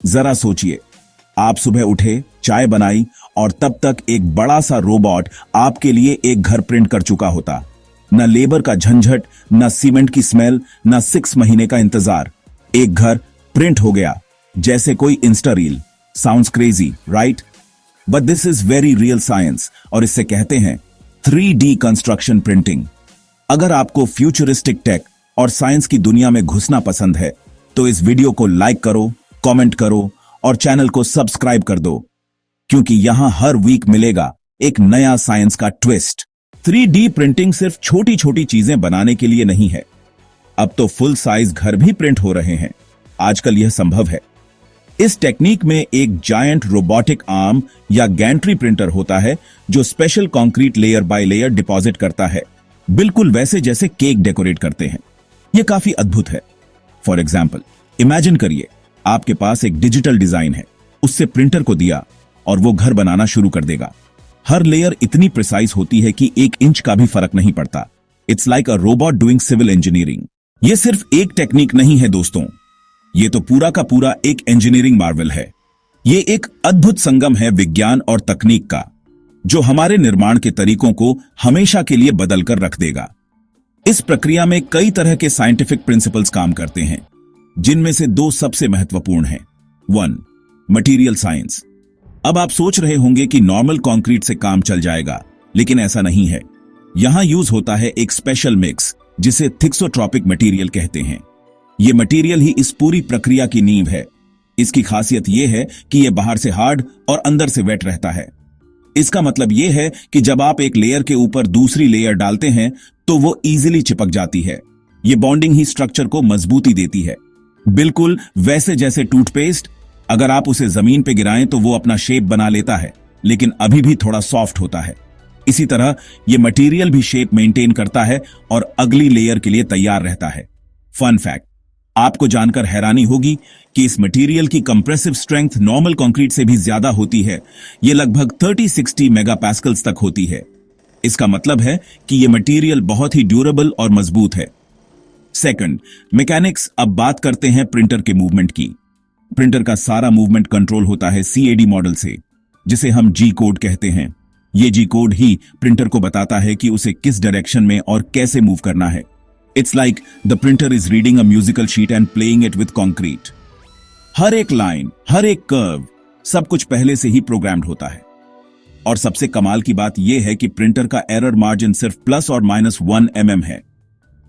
जरा सोचिए, आप सुबह उठे, चाय बनाई और तब तक एक बड़ा सा रोबोट आपके लिए एक घर प्रिंट कर चुका होता। न लेबर का झंझट, न सीमेंट की स्मेल, न 6 महीने का इंतजार। एक घर प्रिंट हो गया, जैसे कोई Insta reel. Sounds crazy, right? But this is very real science और इससे कहते हैं 3D कंस्ट्रक्शन प्रिंटिंग। अगर आपको फ्यूचरिस्टिक टेक और साइंस की दुनिया में घुसना पसंद है तो इस वीडियो को लाइक करो, कमेंट करो और चैनल को सब्सक्राइब कर दो, क्योंकि यहां हर वीक मिलेगा एक नया साइंस का ट्विस्ट। 3D प्रिंटिंग सिर्फ छोटी छोटी चीजें बनाने के लिए नहीं है, अब तो फुल साइज घर भी प्रिंट हो रहे हैं। आजकल यह संभव है। इस टेक्निक में एक जायंट रोबोटिक आर्म या गैंट्री प्रिंटर होता है जो special concrete layer by layer deposit करता है, बिल्कुल वैसे जैसे केक डेकोरेट करते हैं। यह काफी अद्भुत है। फॉर एग्जाम्पल, इमेजिन करिए आपके पास एक डिजिटल डिजाइन है, उससे प्रिंटर को दिया और वो घर बनाना शुरू कर देगा। हर लेयर इतनी प्रिसाइज होती है कि 1 इंच का भी फर्क नहीं पड़ता। It's like a robot doing civil engineering. ये सिर्फ एक टेक्निक नहीं है दोस्तों, ये तो पूरा का पूरा एक इंजीनियरिंग मार्वल है। ये एक अद्भुत संगम है विज्ञान और तकनीक का, जो हमारे निर्माण के तरीकों को हमेशा के लिए बदल कर रख देगा। इस प्रक्रिया में कई तरह के साइंटिफिक प्रिंसिपल्स काम करते हैं, जिनमें से 2 सबसे महत्वपूर्ण हैं। 1. Material science. अब आप सोच रहे होंगे कि नॉर्मल कंक्रीट से काम चल जाएगा, लेकिन ऐसा नहीं है। यहां यूज होता है एक स्पेशल मिक्स, जिसे थिक्सोट्रॉपिक मटेरियल कहते हैं। यह मटेरियल ही इस पूरी प्रक्रिया की नींव है। इसकी खासियत यह है कि यह बाहर से हार्ड और अंदर से वेट रहता है। इसका मतलब यह है कि जब आप एक लेयर के ऊपर दूसरी लेयर डालते हैं तो वो इजीली चिपक जाती है। यह बॉन्डिंग ही स्ट्रक्चर को मजबूती देती है, बिल्कुल वैसे जैसे टूथपेस्ट। अगर आप उसे जमीन पे गिराएं तो वो अपना शेप बना लेता है, लेकिन अभी भी थोड़ा सॉफ्ट होता है। इसी तरह यह मटेरियल भी शेप मेंटेन करता है और अगली लेयर के लिए तैयार रहता है। फन फैक्ट, आपको जानकर हैरानी होगी कि इस मटेरियल की कंप्रेसिव स्ट्रेंथ नॉर्मल कंक्रीट से भी ज्यादा होती है। यह लगभग 30-60 मेगापास्कल्स तक होती है। इसका मतलब है कि यह मटेरियल बहुत ही ड्यूरेबल और मजबूत है। Second, mechanics. अब बात करते हैं प्रिंटर के मूवमेंट की। प्रिंटर का सारा मूवमेंट कंट्रोल होता है CAD मॉडल से, जिसे हम G कोड कहते हैं। यह G कोड ही प्रिंटर को बताता है कि उसे किस डायरेक्शन में और कैसे मूव करना है। It's like the printer is reading a musical sheet and playing it with concrete. हर एक लाइन, हर एक कर्व, सब कुछ पहले से ही प्रोग्राम्ड होता है। और सबसे कमाल की बात यह है कि प्रिंटर का एरर मार्जिन सिर्फ +or-1 mm है।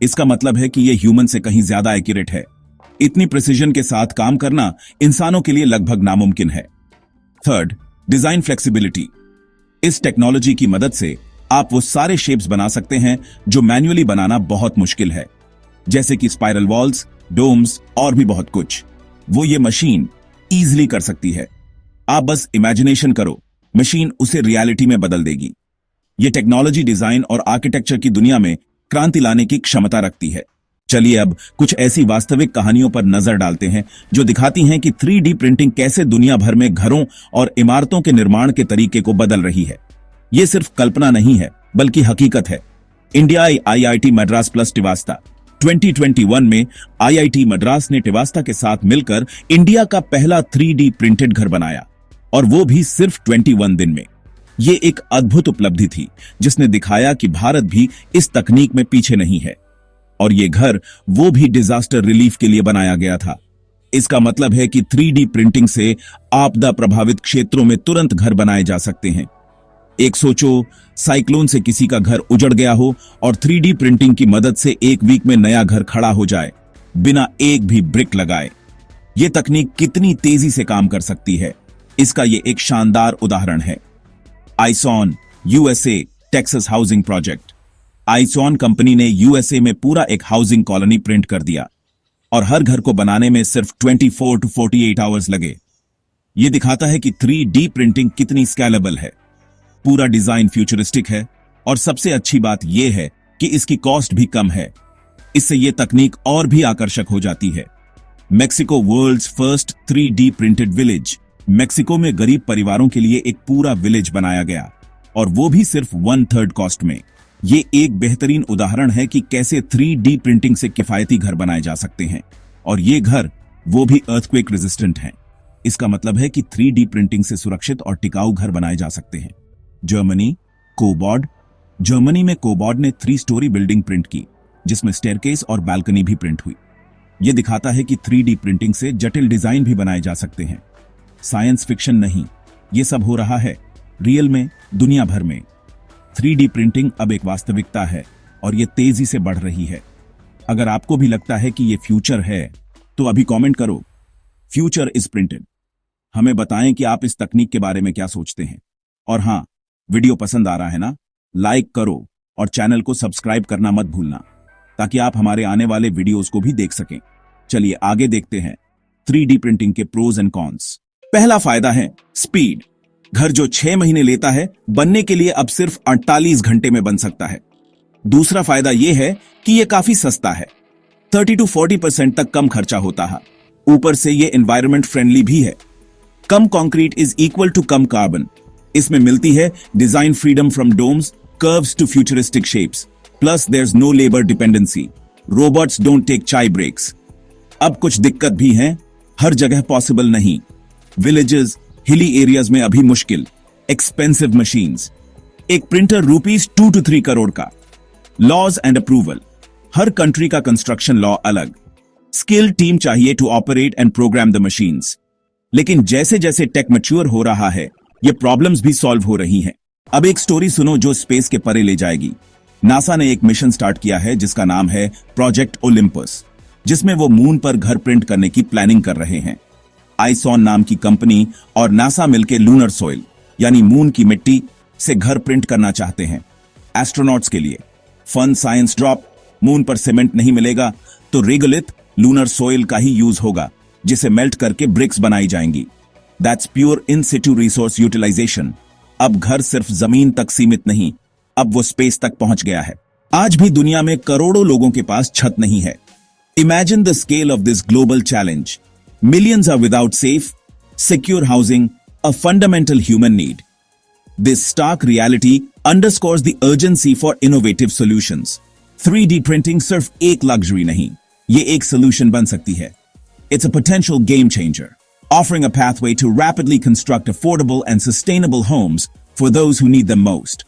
इसका मतलब है कि यह ह्यूमन से कहीं ज्यादा एक्यूरेट है। इतनी प्रिसीजन के साथ काम करना इंसानों के लिए लगभग नामुमकिन है। Third, design flexibility. इस टेक्नोलॉजी की मदद से आप वो सारे शेप्स बना सकते हैं जो मैन्युअली बनाना बहुत मुश्किल है, जैसे कि स्पाइरल वॉल्स, डोम्स और भी बहुत कुछ। वो ये मशीन इजीली कर सकती है। आप बस इमेजिनेशन करो, मशीन उसे रियलिटी में बदल देगी। ये टेक्नोलॉजी डिजाइन और आर्किटेक्चर की दुनिया में क्रांति लाने की क्षमता रखती है। चलिए अब कुछ ऐसी वास्तविक कहानियों पर नजर डालते हैं जो दिखाती हैं कि 3D प्रिंटिंग कैसे दुनिया भर में घरों और इमारतों के निर्माण के तरीके को बदल रही है। यह सिर्फ कल्पना नहीं है, बल्कि हकीकत है। इंडिया IIT मद्रास प्लस टिवास्ता 2021 में IIT मद्रास ने टिवास्ता के साथ मिलकर इंडिया का पहला 3D प्रिंटेड घर बनाया, और वो भी सिर्फ 21 दिन में। ये एक अद्भुत उपलब्धि थी जिसने दिखाया कि भारत भी इस तकनीक में पीछे नहीं है। और ये घर वो भी डिजास्टर रिलीफ के लिए बनाया गया था। इसका मतलब है कि 3D प्रिंटिंग से आपदा प्रभावित क्षेत्रों में तुरंत घर बनाए जा सकते हैं। एक सोचो, साइक्लोन से किसी का घर उजड़ गया हो और 3D प्रिंटिंग की मदद से 1 वीक में नया घर खड़ा हो जाए, बिना एक भी ब्रिक लगाए। यह तकनीक कितनी तेजी से काम कर सकती है, इसका यह एक शानदार उदाहरण है। ICON USA Texas housing project. ICON company ने USA में पूरा एक हाउसिंग कॉलोनी प्रिंट कर दिया और हर घर को बनाने में सिर्फ 24 to 48 आवर्स लगे। यह दिखाता है कि 3D प्रिंटिंग कितनी स्केलेबल है। पूरा डिजाइन फ्यूचरिस्टिक है और सबसे अच्छी बात यह है कि इसकी कॉस्ट भी कम है। इससे यह तकनीक और भी आकर्षक हो जाती है। Mexico world's first 3D printed village. Mexico में गरीब परिवारों के लिए एक पूरा विलेज बनाया गया, और वो भी सिर्फ 1/3 कॉस्ट में। ये एक बेहतरीन उदाहरण है कि कैसे 3D प्रिंटिंग से किफायती घर बनाए जा सकते हैं, और ये घर वो भी अर्थक्वेक रेजिस्टेंट हैं। इसका मतलब है कि 3D प्रिंटिंग से सुरक्षित और टिकाऊ घर बनाए जा सकते हैं। जर्मनी, कोबॉड। जर्मनी में कोबॉड ने 3 स्टोरी बिल्डिंग प्रिंट की, जिसमें स्टेयरकेस और बालकनी भी प्रिंट हुई। यह दिखाता है कि 3D प्रिंटिंग से जटिल डिजाइन भी बनाए जा सकते हैं। साइंस फिक्शन नहीं, यह सब हो रहा है रियल में, दुनिया भर में। 3D प्रिंटिंग अब एक वास्तविकता है और यह तेजी से बढ़ रही है। अगर आपको भी लगता है कि यह फ्यूचर है, तो अभी कमेंट करो, फ्यूचर इज प्रिंटेड। हमें बताएं कि आप इस तकनीक के बारे में क्या सोचते हैं। और हां, वीडियो पसंद आ रहा है ना? लाइक करो और चैनल को सब्सक्राइब करना मत भूलना, ताकि आप हमारे आने वाले वीडियोस को भी देख सकें। चलिए आगे देखते हैं 3D प्रिंटिंग के प्रोज एंड कॉन्स। पहला फायदा है स्पीड। घर जो 6 महीने लेता है बनने के लिए अब सिर्फ 48 घंटे में बन सकता है। दूसरा फायदा यह है कि यह काफी सस्ता है, 30 to 40% तक कम खर्चा होता है। ऊपर से यह एनवायरमेंट फ्रेंडली भी है। कम कंक्रीट इज इक्वल टू कम कार्बन। इसमें मिलती है design freedom from domes, curves to futuristic shapes, plus there is no labour dependency. Robots don't take chai breaks. अब कुछ दिक्कत भी हैं, हर जगह पॉसिबल नहीं। विलेजेस, हिली एरियाज में अभी मुश्किल। एक्सपेंसिव मशीन्स, एक प्रिंटर ₹2 to 3 करोड़ का। लॉज एंड अप्रूवल, हर कंट्री का कंस्ट्रक्शन लॉ अलग। स्किल्ड टीम चाहिए to operate and program the machines. लेकिन जैसे जैसे टेक मैच्योर हो रहा है, ये प्रॉब्लम्स भी सॉल्व हो रही हैं। अब एक स्टोरी सुनो जो स्पेस के परे ले जाएगी। नासा ने एक मिशन स्टार्ट किया है जिसका नाम है प्रोजेक्ट ओलिम्पस, जिसमें वो मून पर घर प्रिंट करने की प्लानिंग कर रहे हैं। आइसॉन नाम की कंपनी और नासा मिलकर लूनर सॉइल यानी मून की मिट्टी से घर प्रिंट करना चाहते हैं। एस्ट्रोनॉट्स के लिए फन साइंस ड्रॉप, मून पर सीमेंट नहीं मिलेगा तो रेगुलिथ लूनर सॉइल का ही यूज होगा, जिसे मेल्ट करके ब्रिक्स बनाई जाएंगी। That's pure in situ resource utilization. अब घर सिर्फ जमीन तक सीमित नहीं, अब वो स्पेस तक पहुंच गया है। आज भी दुनिया में करोड़ों लोगों के पास छत नहीं है। Imagine the scale of this global challenge. Millions are without safe, secure housing, a fundamental human need. This stark reality underscores the urgency for innovative solutions. 3D printing सिर्फ एक luxury नहीं, ये एक solution बन सकती है। It's a potential game changer, offering a pathway to rapidly construct affordable and sustainable homes for those who need them most.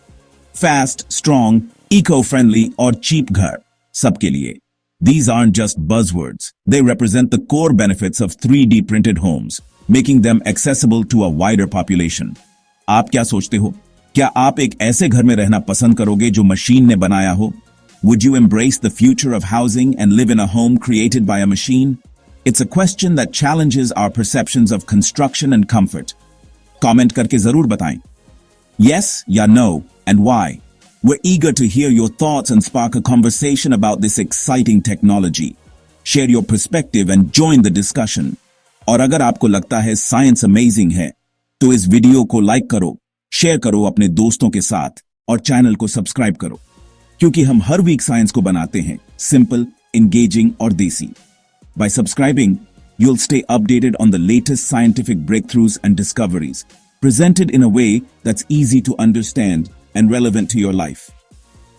Fast, strong, eco-friendly और cheap घर, सबके लिए। These aren't just buzzwords. They represent the core benefits of 3D printed homes, making them accessible to a wider population. आप क्या सोचते हो? क्या आप एक ऐसे घर में रहना पसंद करोगे जो मशीन ने बनाया हो? Would you embrace the future of housing and live in a home created by a machine? It's a question that challenges our perceptions of construction and comfort. Comment करके जरूर बताएं। Yes या no, and why? We're eager to hear your thoughts and spark a conversation about this exciting technology. Share your perspective and join the discussion. और अगर आपको लगता है science amazing है, तो इस वीडियो को लाइक करो, शेयर करो अपने दोस्तों के साथ और चैनल को सब्सक्राइब करो, क्योंकि हम हर वीक साइंस को बनाते हैं सिंपल, एंगेजिंग और देसी। By subscribing, you'll stay updated on the latest scientific breakthroughs and discoveries, presented in a way that's easy to understand and relevant to your life.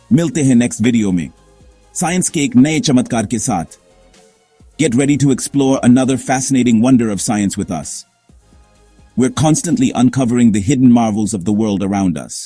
मिलते हैं नेक्स्ट वीडियो में science के एक नए चमत्कार के साथ। Get ready to explore another fascinating wonder of science with us. We're constantly uncovering the hidden marvels of the world around us.